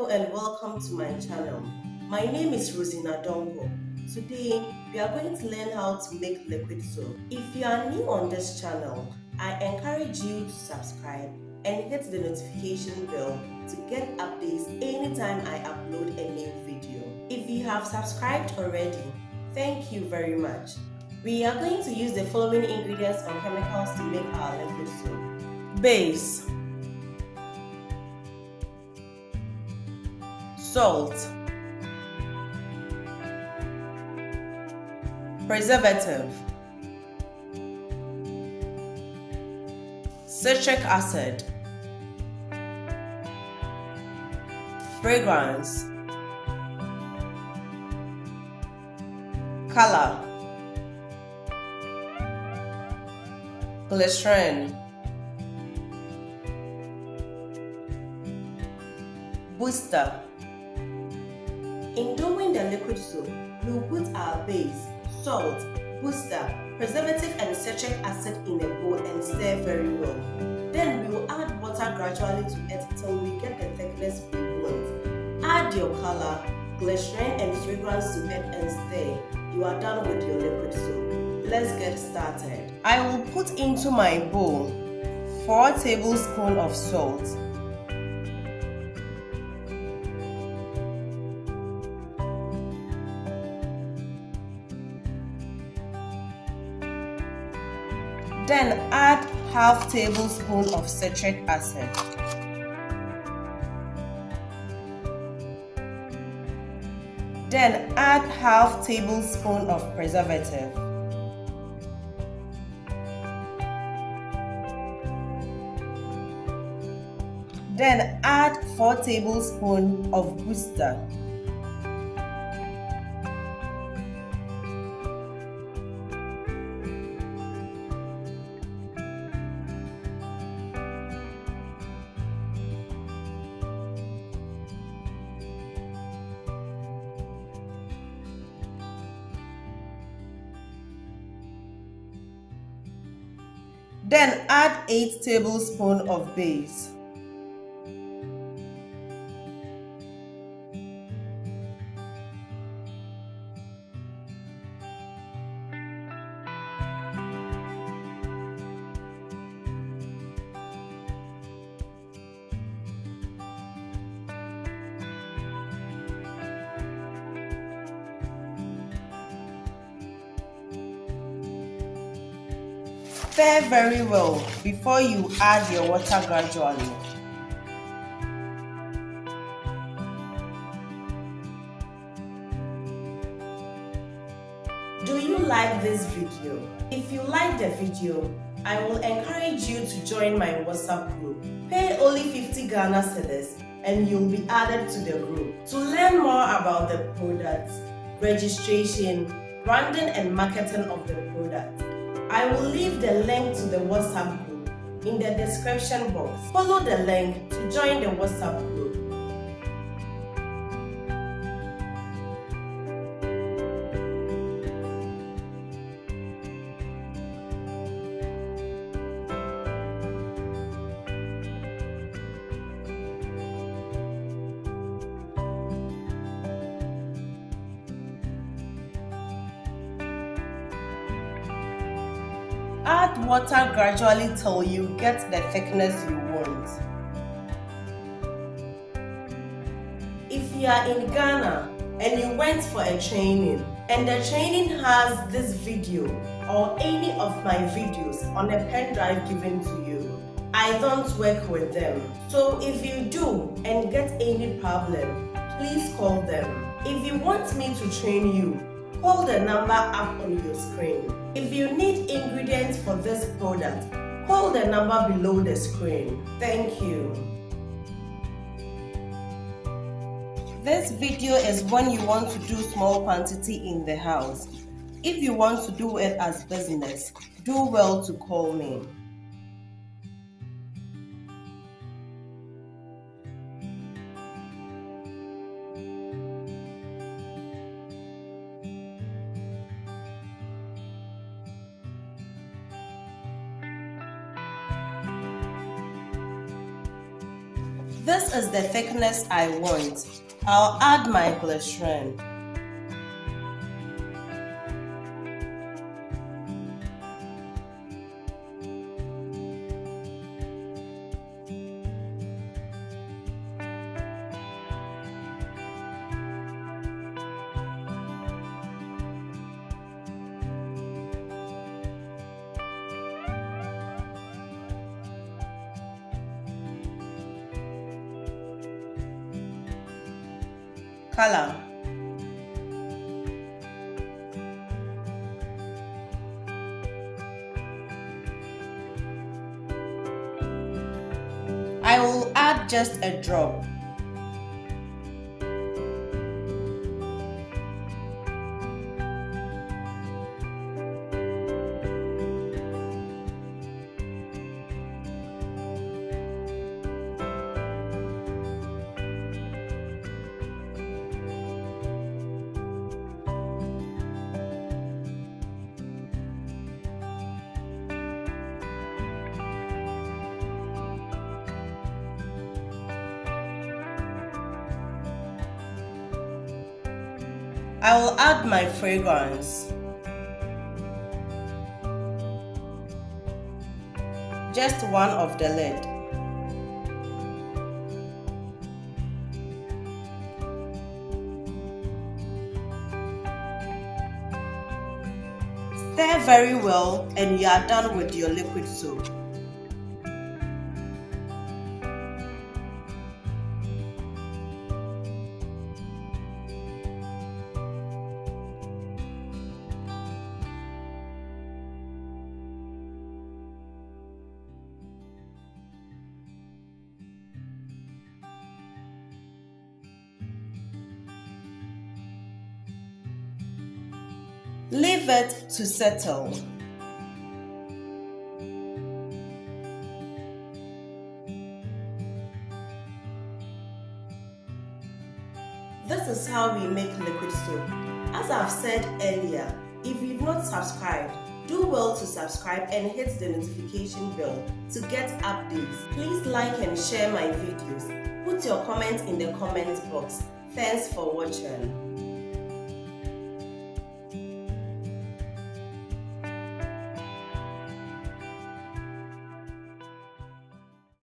Hello and welcome to my channel. My name is Rosina Dongo. Today we are going to learn how to make liquid soap. If you are new on this channel, I encourage you to subscribe and hit the notification bell to get updates anytime I upload a new video. If you have subscribed already, thank you very much. We are going to use the following ingredients and chemicals to make our liquid soap. Base, salt, preservative, citric acid, fragrance, color, glycerin, booster. In doing the liquid soap, we will put our base, salt, booster, preservative and citric acid in a bowl and stir very well. Then we will add water gradually to it till we get the thickness we want. Add your color, glycerin and fragrance to it and stir. You are done with your liquid soap. Let's get started. I will put into my bowl 4 tablespoons of salt, then add half tablespoon of citric acid. Then add half tablespoon of preservative. Then add 4 tablespoons of booster. Then add 8 tablespoons of base. Stir very well before you add your water gradually. Do you like this video? If you like the video, I will encourage you to join my WhatsApp group. Pay only 50 Ghana cedis and you'll be added to the group. To learn more about the products, registration, branding and marketing of the product, I will leave the link to the WhatsApp group in the description box. Follow the link to join the WhatsApp group. Add water gradually till you get the thickness you want. If you are in Ghana and you went for a training and the training has this video or any of my videos on a pen drive given to you, I don't work with them. So if you do and get any problem, please call them. If you want me to train you, call the number up on your screen. If you need ingredients for this product, call the number below the screen. Thank you. This video is when you want to do small quantity in the house. If you want to do it as business, do well to call me. This is the thickness I want. I'll add my glycerin. Color. I will add just a drop. I will add my fragrance. Just one of the lid. Stir very well and you are done with your liquid soap. Leave it to settle. This is how we make liquid soap. As I've said earlier, if you've not subscribed, do well to subscribe and hit the notification bell to get updates. Please like and share my videos. Put your comment in the comment box. Thanks for watching.